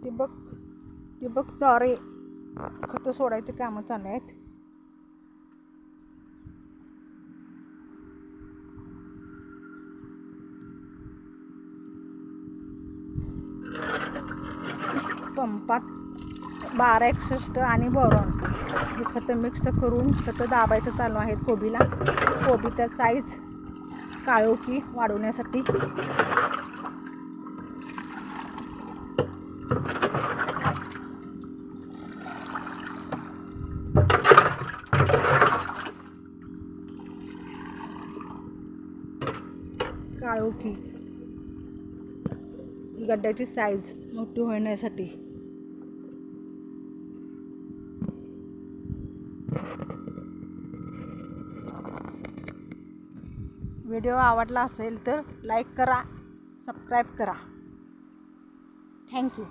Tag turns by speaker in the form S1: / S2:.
S1: ठिबकद्वारे खतं सोडायची कामं चालू आहेत. पंपात 1261 आणि बोरॉन हे खतं मिक्स करून खतं दाबायचं चालू आहे कोबीला. कोबीचा साईज काळोखी वाढवण्यासाठी. काळोखी गड्ड्याची साईज मोठी होण्यासाठी. व्हिडिओ आवडला असेल तर लाईक करा, सबस्क्राईब करा. थँक्यू.